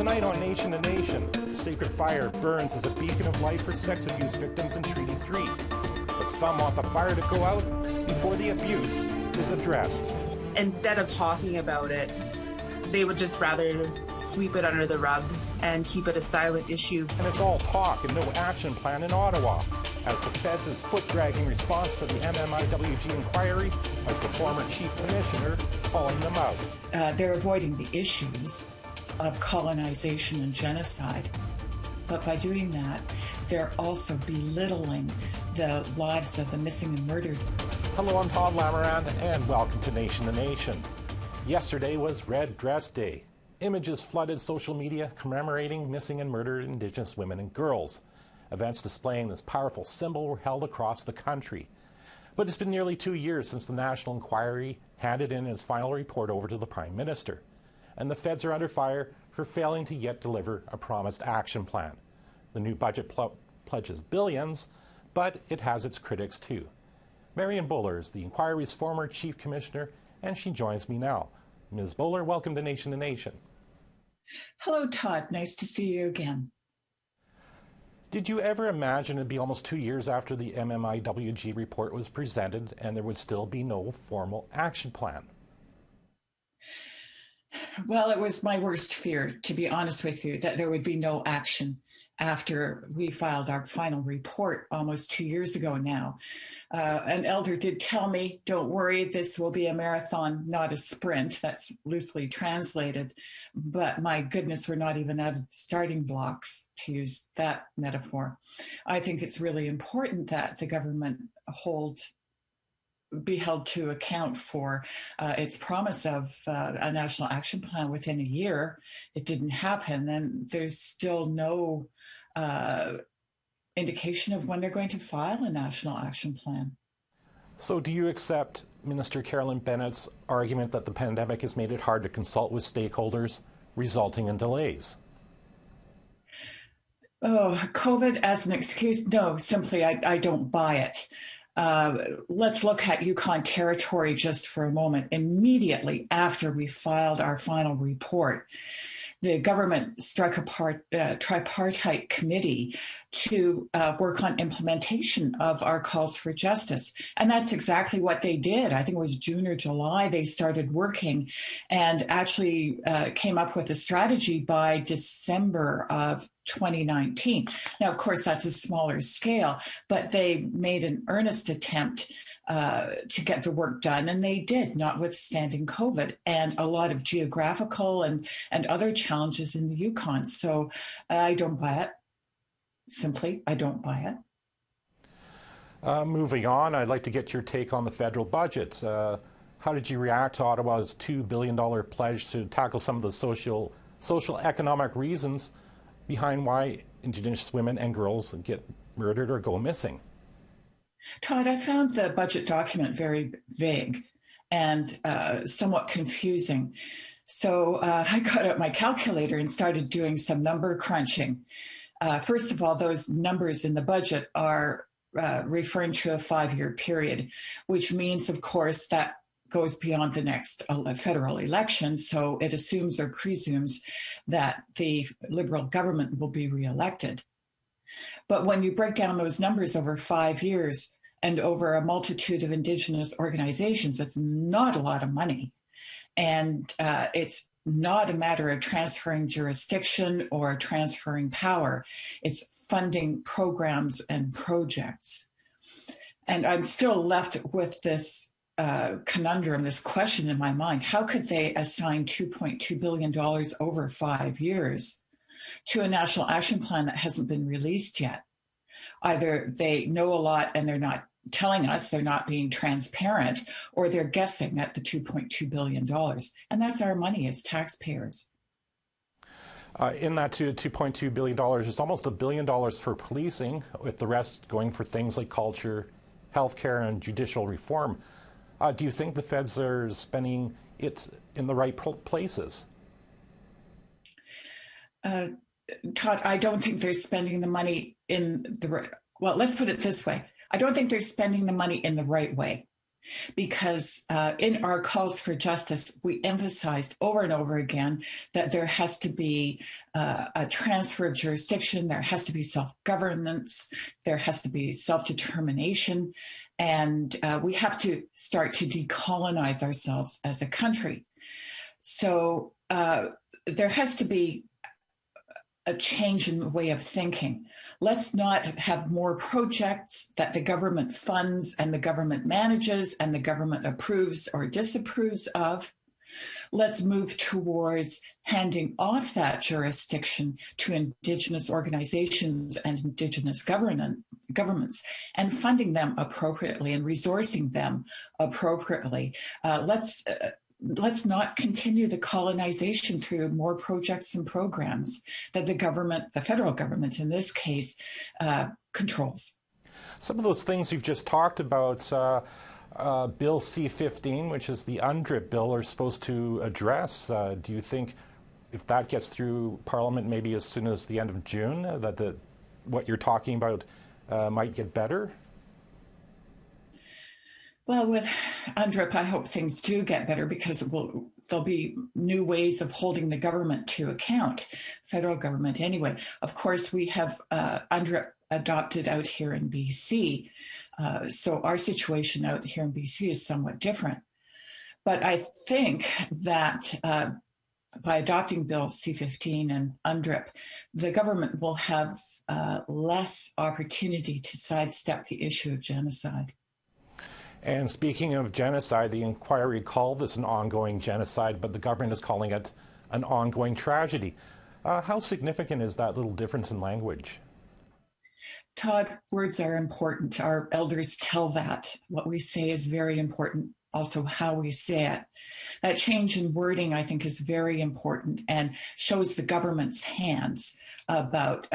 Tonight on Nation to Nation, the sacred fire burns as a beacon of light for sex abuse victims in Treaty 3. But some want the fire to go out before the abuse is addressed. Instead of talking about it, they would just rather sweep it under the rug and keep it a silent issue. And it's all talk and no action plan in Ottawa, as the Feds' foot-dragging response to the MMIWG inquiry, as the former chief commissioner is calling them out. They're avoiding the issues of colonization and genocide, but by doing that, they're also belittling the lives of the missing and murdered. Hello, I'm Todd Lamarand, and welcome to Nation to Nation. Yesterday was Red Dress Day. Images flooded social media commemorating missing and murdered Indigenous women and girls. Events displaying this powerful symbol were held across the country. But it's been nearly 2 years since the National Inquiry handed in its final report over to the Prime Minister. And the Feds are under fire for failing to yet deliver a promised action plan. The new budget pledges billions, but it has its critics too. Marion Bowler is the Inquiry's former Chief Commissioner, and she joins me now. Ms. Bowler, welcome to Nation to Nation. Hello, Todd. Nice to see you again. Did you ever imagine it'd be almost 2 years after the MMIWG report was presented and there would still be no formal action plan? Well, it was my worst fear, to be honest with you, that there would be no action after we filed our final report almost 2 years ago now. An elder did tell me, don't worry, this will be a marathon, not a sprint. That's loosely translated. But my goodness, we're not even out of the starting blocks, to use that metaphor. I think it's really important that the government be held to account for its promise of a national action plan within a year. It didn't happen, and there's still no indication of when they're going to file a national action plan. So do you accept Minister Carolyn Bennett's argument that the pandemic has made it hard to consult with stakeholders, resulting in delays? Oh, COVID as an excuse? No, simply I don't buy it. Let's look at Yukon Territory just for a moment. Immediately after we filed our final report, the government struck a tripartite committee to work on implementation of our calls for justice. And that's exactly what they did. I think it was June or July they started working and actually came up with a strategy by December of 2019. Now, of course, that's a smaller scale, but they made an earnest attempt to get the work done, and they did, notwithstanding COVID and a lot of geographical and other challenges in the Yukon. So I don't buy it. Simply, I don't buy it. Moving on, I'd like to get your take on the federal budget. How did you react to Ottawa's $2 billion pledge to tackle some of the social economic reasons behind why Indigenous women and girls get murdered or go missing? Todd, I found the budget document very vague and somewhat confusing. So I got out my calculator and started doing some number crunching. First of all, those numbers in the budget are referring to a 5-year period, which means, of course, that goes beyond the next federal election. So it assumes or presumes that the Liberal government will be reelected. But when you break down those numbers over 5 years and over a multitude of Indigenous organizations, it's not a lot of money. And it's not a matter of transferring jurisdiction or transferring power. It's funding programs and projects. And I'm still left with this conundrum, this question in my mind. How could they assign $2.2 billion over 5 years to a national action plan that hasn't been released yet? Either they know a lot and they're not telling us, they're not being transparent, or they're guessing at the $2.2 billion. And that's our money as taxpayers. In that $2.2 billion, it's almost $1 billion for policing, with the rest going for things like culture, healthcare, and judicial reform. Do you think the feds are spending it in the right places? Todd, I don't think they're spending the money in the right. Well, let's put it this way. I don't think they're spending the money in the right way. because in our calls for justice, we emphasized over and over again that there has to be a transfer of jurisdiction, there has to be self-governance, there has to be self-determination, and we have to start to decolonize ourselves as a country. So there has to be a change in the way of thinking. Let's not have more projects that the government funds and the government manages and the government approves or disapproves of. Let's move towards handing off that jurisdiction to Indigenous organizations and Indigenous governments and funding them appropriately and resourcing them appropriately. Let's not continue the colonization through more projects and programs that the government, the federal government in this case, controls. Some of those things you've just talked about, Bill C-15, which is the UNDRIP bill, are supposed to address. Do you think if that gets through Parliament maybe as soon as the end of June, that what you're talking about might get better? Well, with UNDRIP, I hope things do get better because there'll be new ways of holding the government to account, federal government anyway. Of course, we have UNDRIP adopted out here in BC, so our situation out here in BC is somewhat different. But I think that by adopting Bill C-15 and UNDRIP, the government will have less opportunity to sidestep the issue of genocide. And speaking of genocide, the inquiry called this an ongoing genocide, but the government is calling it an ongoing tragedy. How significant is that little difference in language? Todd, words are important. Our elders tell that. What we say is very important, also how we say it. That change in wording, I think, is very important and shows the government's hands about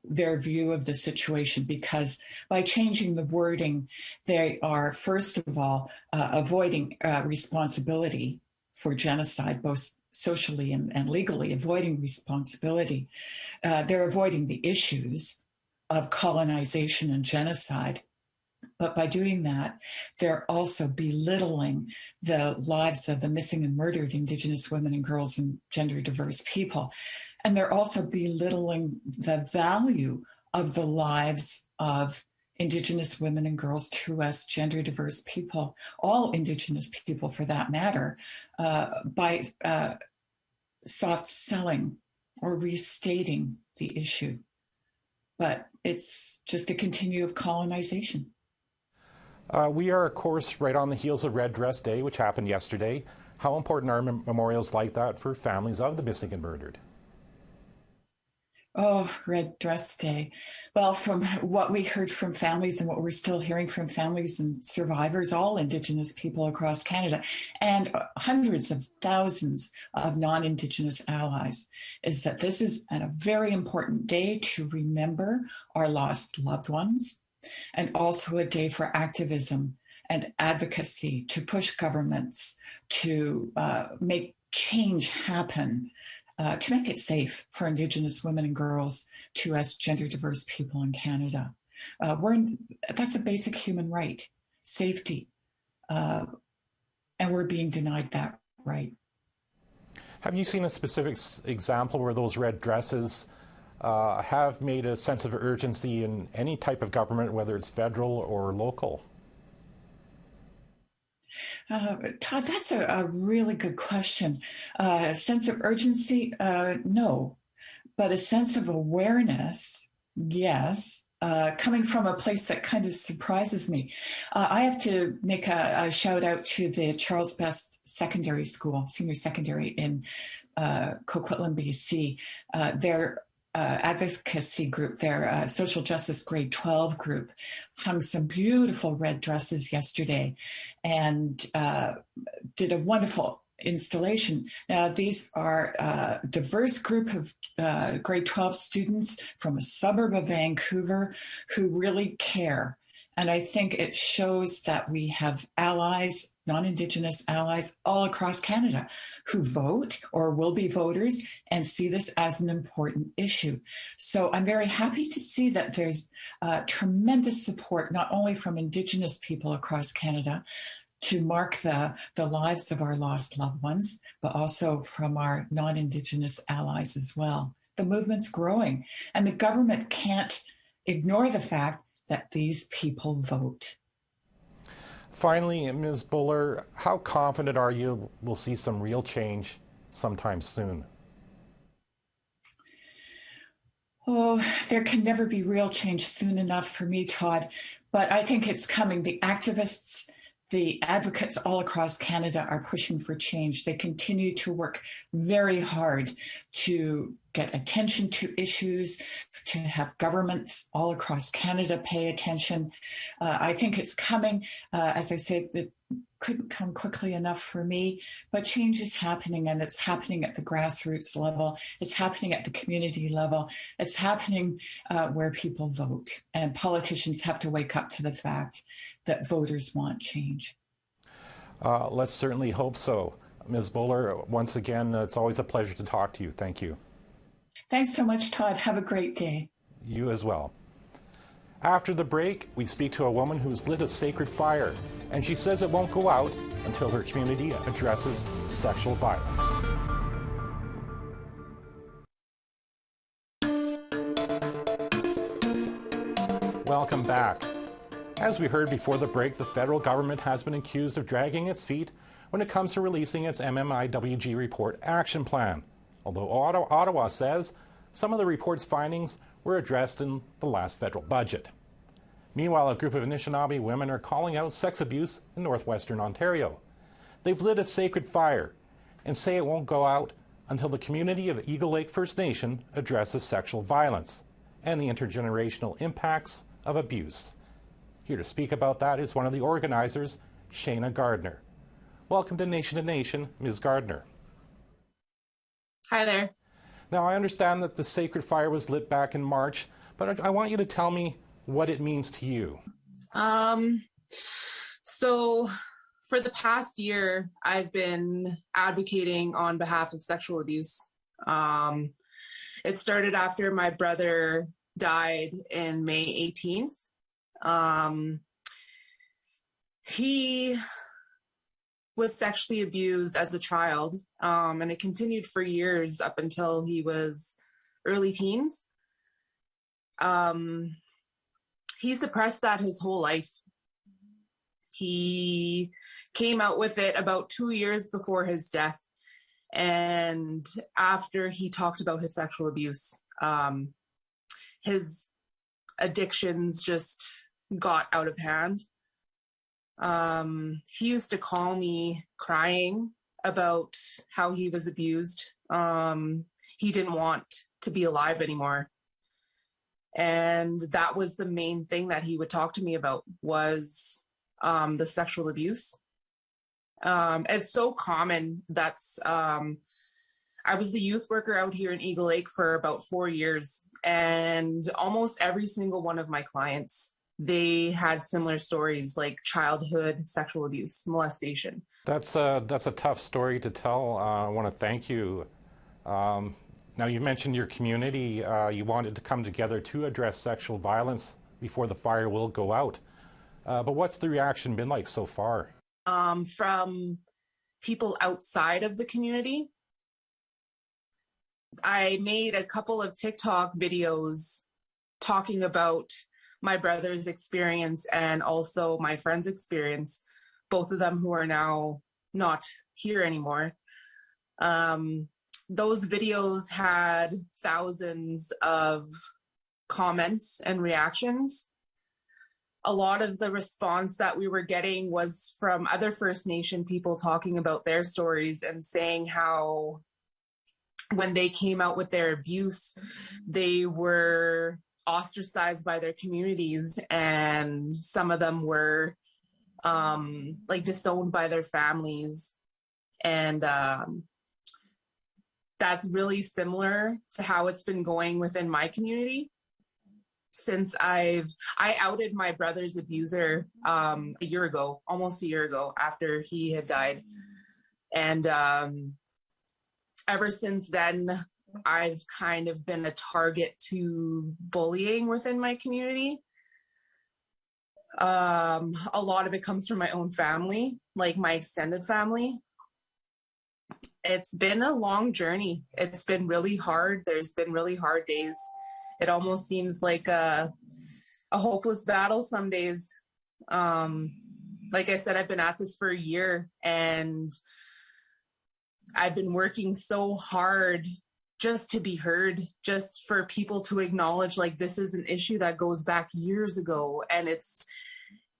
their view of the situation, because by changing the wording, they are, first of all, avoiding responsibility for genocide, both socially and legally, avoiding responsibility. They're avoiding the issues of colonization and genocide. But by doing that, they're also belittling the lives of the missing and murdered Indigenous women and girls and gender diverse people. And they're also belittling the value of the lives of Indigenous women and girls to us, gender diverse people, all Indigenous people for that matter, by soft selling or restating the issue. But it's just a continue of colonization. We are, of course, right on the heels of Red Dress Day, which happened yesterday. How important are memorials like that for families of the missing and murdered? Oh, Red Dress Day. Well, from what we heard from families and what we're still hearing from families and survivors, all Indigenous people across Canada, and hundreds of thousands of non-Indigenous allies, is that this is a very important day to remember our lost loved ones, and also a day for activism and advocacy to push governments to make change happen, to make it safe for Indigenous women and girls to us gender diverse people in Canada. That's a basic human right, safety, and we're being denied that right. Have you seen a specific example where those red dresses have made a sense of urgency in any type of government, whether it's federal or local? Todd, that's a really good question. A sense of urgency, no, but a sense of awareness, yes. Coming from a place that kind of surprises me. I have to make a shout out to the Charles Best Secondary School, senior secondary in Coquitlam, BC. Their advocacy group, their social justice grade 12 group, hung some beautiful red dresses yesterday and did a wonderful installation. Now, these are a diverse group of grade 12 students from a suburb of Vancouver who really care. And I think it shows that we have allies, non-Indigenous allies all across Canada who vote or will be voters and see this as an important issue. So I'm very happy to see that there's tremendous support, not only from Indigenous people across Canada, to mark the lives of our lost loved ones, but also from our non-Indigenous allies as well. The movement's growing, and the government can't ignore the fact that these people vote. Finally, Ms. Buller, how confident are you we'll see some real change sometime soon? Oh, there can never be real change soon enough for me, Todd, but I think it's coming. The activists, the advocates all across Canada are pushing for change. They continue to work very hard to get attention to issues, to have governments all across Canada pay attention. I think it's coming. As I say, it couldn't come quickly enough for me, but change is happening, and it's happening at the grassroots level. It's happening at the community level. It's happening where people vote, and politicians have to wake up to the fact that voters want change. Let's certainly hope so. Ms. Buller, once again, it's always a pleasure to talk to you. Thank you. Thanks so much, Todd. Have a great day. You as well. After the break, we speak to a woman who's lit a sacred fire, and she says it won't go out until her community addresses sexual violence. Welcome back. As we heard before the break, the federal government has been accused of dragging its feet when it comes to releasing its MMIWG report action plan, although Ottawa says some of the report's findings were addressed in the last federal budget. Meanwhile, a group of Anishinaabe women are calling out sex abuse in northwestern Ontario. They've lit a sacred fire and say it won't go out until the community of Eagle Lake First Nation addresses sexual violence and the intergenerational impacts of abuse. Here to speak about that is one of the organizers, Shayna Gardner. Welcome to Nation, Ms. Gardner. Hi there. Now, I understand that the sacred fire was lit back in March, but I want you to tell me what it means to you. So for the past year, I've been advocating on behalf of sexual abuse. It started after my brother died in May 18th. He was sexually abused as a child, and it continued for years up until he was early teens. He suppressed that his whole life. He came out with it about 2 years before his death, and after he talked about his sexual abuse, his addictions just got out of hand. He used to call me crying about how he was abused. He didn't want to be alive anymore. And that was the main thing that he would talk to me about, was the sexual abuse. It's so common. I was a youth worker out here in Eagle Lake for about 4 years, and almost every single one of my clients, they had similar stories like childhood sexual abuse, molestation. That's a tough story to tell. I want to thank you. Now, you mentioned your community. You wanted to come together to address sexual violence before the fire will go out. But what's the reaction been like so far? From people outside of the community, I made a couple of TikTok videos talking about my brother's experience and also my friend's experience, both of them who are now not here anymore. Those videos had thousands of comments and reactions. A lot of the response that we were getting was from other First Nation people talking about their stories and saying how when they came out with their abuse, they were ostracized by their communities, and some of them were disowned by their families. And that's really similar to how it's been going within my community. Since I outed my brother's abuser almost a year ago after he had died. And ever since then, I've kind of been a target to bullying within my community. A lot of it comes from my own family, like my extended family. It's been a long journey. It's been really hard. There's been really hard days. It almost seems like a hopeless battle some days. Like I said, I've been at this for a year, and I've been working so hard just to be heard, just for people to acknowledge, like, this is an issue that goes back years ago, and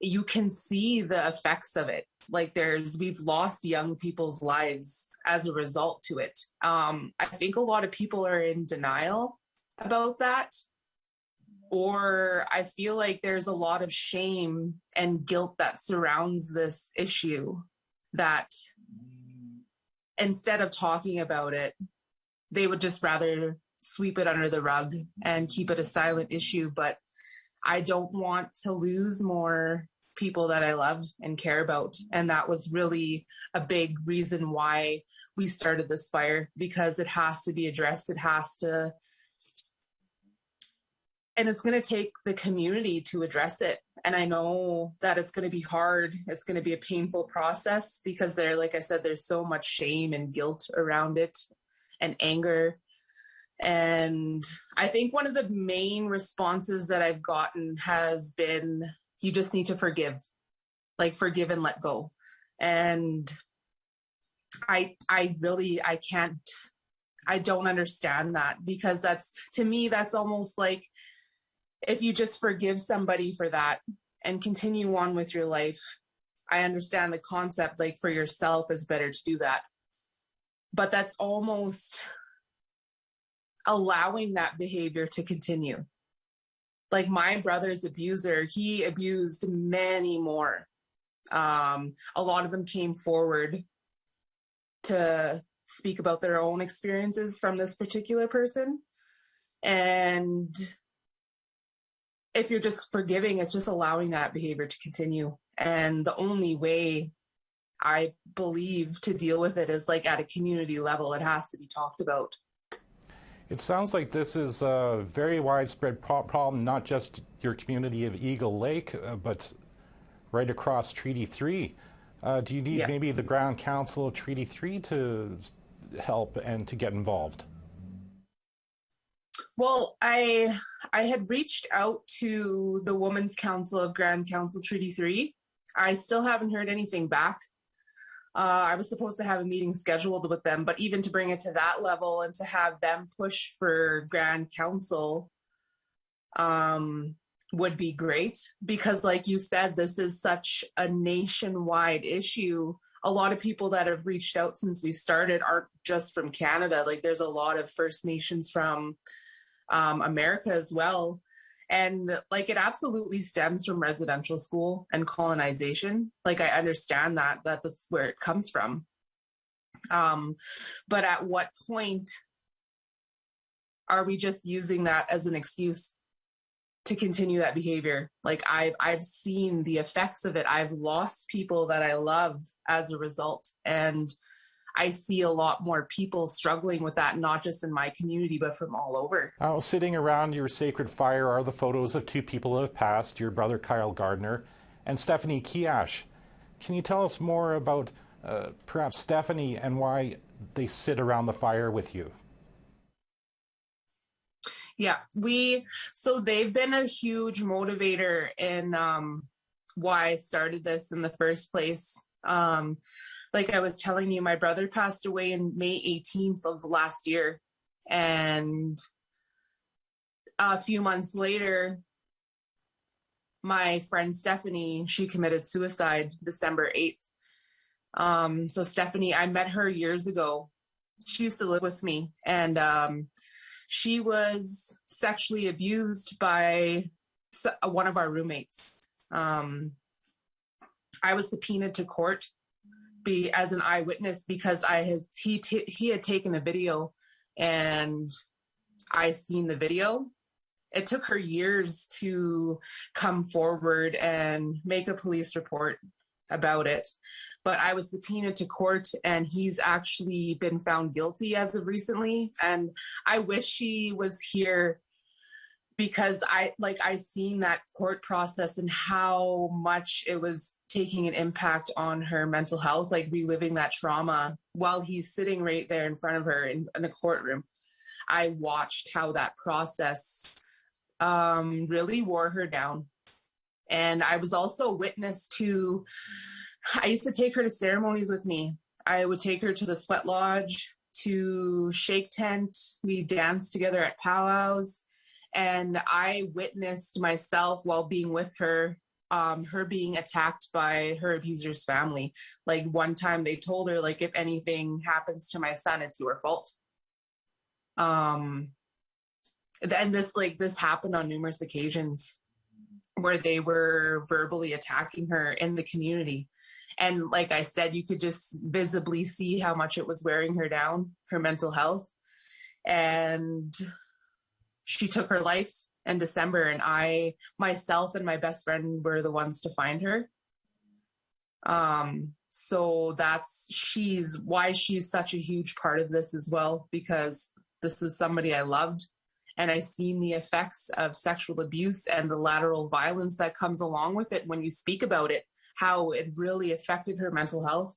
you can see the effects of it. Like, we've lost young people's lives as a result to it. I think a lot of people are in denial about that, or I feel like there's a lot of shame and guilt that surrounds this issue, that instead of talking about it, they would just rather sweep it under the rug and keep it a silent issue. But I don't want to lose more people that I love and care about. And that was really a big reason why we started this fire, because it has to be addressed. And it's going to take the community to address it. And I know that it's going to be hard. It's going to be a painful process, because like I said, there's so much shame and guilt around it, and anger. And I think one of the main responses that I've gotten has been, you just need to forgive and let go. And I don't understand that, because to me, that's almost like, if you just forgive somebody for that and continue on with your life, I understand the concept, like, for yourself, it's better to do that. But that's almost allowing that behavior to continue. Like, my brother's abuser, he abused many more. A lot of them came forward to speak about their own experiences from this particular person. And if you're just forgiving, it's just allowing that behavior to continue. And the only way, I believe, to deal with it is, like, at a community level. It has to be talked about. It sounds like this is a very widespread problem, not just your community of Eagle Lake, but right across Treaty 3. Do you need maybe the Grand Council of Treaty 3 to help and to get involved? Well, I had reached out to the Women's Council of Grand Council Treaty 3. I still haven't heard anything back. I was supposed to have a meeting scheduled with them, but even to bring it to that level and to have them push for Grand Council would be great, because, like you said, this is such a nationwide issue. A lot of people that have reached out since we started aren't just from Canada. Like, there's a lot of First Nations from America as well. And, like, it absolutely stems from residential school and colonization. Like, I understand that that's where it comes from. But at what point are we just using that as an excuse to continue that behavior? Like, I've seen the effects of it. I've lost people that I love as a result. And I see a lot more people struggling with that, not just in my community, but from all over. Sitting around your sacred fire are the photos of two people who have passed, your brother Kyle Gardner and Stephanie Kiash. Can you tell us more about perhaps Stephanie and why they sit around the fire with you? Yeah, so they've been a huge motivator in why I started this in the first place. Like I was telling you, my brother passed away in May 18th of last year. And a few months later, my friend Stephanie, she committed suicide December 8th. So Stephanie, I met her years ago. She used to live with me. And she was sexually abused by one of our roommates. I was subpoenaed to court as an eyewitness because he had taken a video and I seen the video. It took her years to come forward and make a police report about it. But I was subpoenaed to court and he's actually been found guilty as of recently. And I wish he was here because I seen that court process and how much it was taking an impact on her mental health, like reliving that trauma while he's sitting right there in front of her in a courtroom. I watched how that process really wore her down. And I was also witness to, I used to take her to ceremonies with me. I would take her to the sweat lodge, to shake tent. We danced together at powwows. And I witnessed myself while being with her, her being attacked by her abuser's family. Like one time they told her, like, if anything happens to my son, it's your fault. And this happened on numerous occasions where they were verbally attacking her in the community. And like I said, you could just visibly see how much it was wearing her down, her mental health. And she took her life in December, and I, myself and my best friend were the ones to find her. So she's such a huge part of this as well, because this was somebody I loved, and I seen the effects of sexual abuse and the lateral violence that comes along with it when you speak about it, how it really affected her mental health.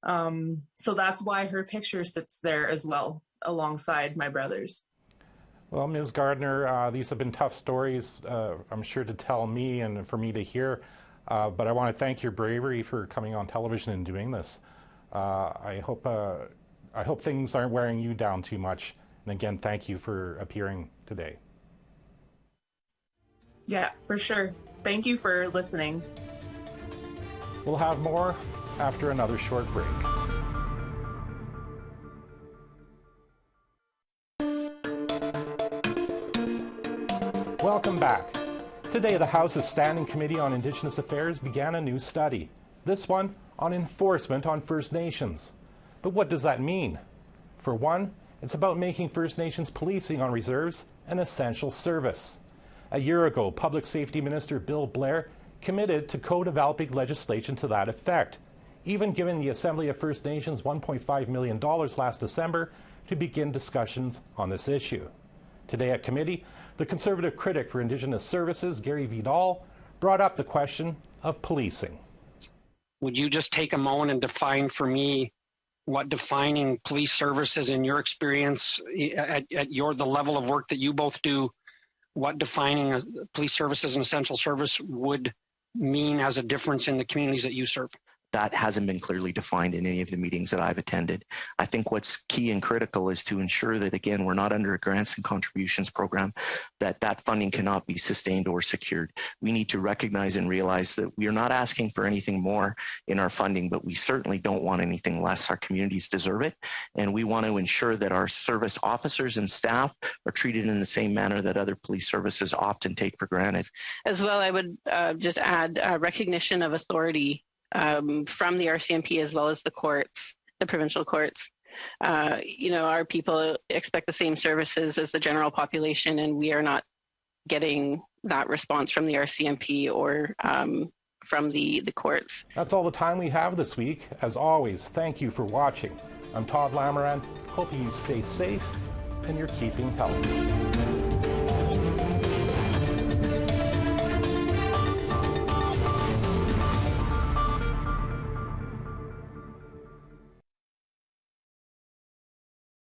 So that's why her picture sits there as well, alongside my brother's. Well, Ms. Gardner, these have been tough stories, I'm sure, to tell me and for me to hear. But I want to thank your bravery for coming on television and doing this. I hope things aren't wearing you down too much. And again, thank you for appearing today. Yeah, for sure. Thank you for listening. We'll have more after another short break. Welcome back. Today, the House's Standing Committee on Indigenous Affairs began a new study. This one on enforcement on First Nations. But what does that mean? For one, it's about making First Nations policing on reserves an essential service. A year ago, Public Safety Minister Bill Blair committed to co-developing legislation to that effect, even giving the Assembly of First Nations $1.5 million last December to begin discussions on this issue. Today at committee, the Conservative critic for Indigenous Services, Gary Vidal, brought up the question of policing. Would you just take a moment and define for me what defining police services in your experience at the level of work that you both do, what defining a police service as an essential service would mean as a difference in the communities that you serve? That hasn't been clearly defined in any of the meetings that I've attended. I think what's key and critical is to ensure that, again, we're not under a grants and contributions program, that funding cannot be sustained or secured. We need to recognize and realize that we are not asking for anything more in our funding, but we certainly don't want anything less. Our communities deserve it, and we want to ensure that our service officers and staff are treated in the same manner that other police services often take for granted. As well, I would just add recognition of authority from the RCMP as well as the courts, the provincial courts. Our people expect the same services as the general population, and we are not getting that response from the RCMP or from the courts. That's all the time we have this week. As always, thank you for watching. I'm Todd Lamoran, hoping you stay safe and you're keeping healthy.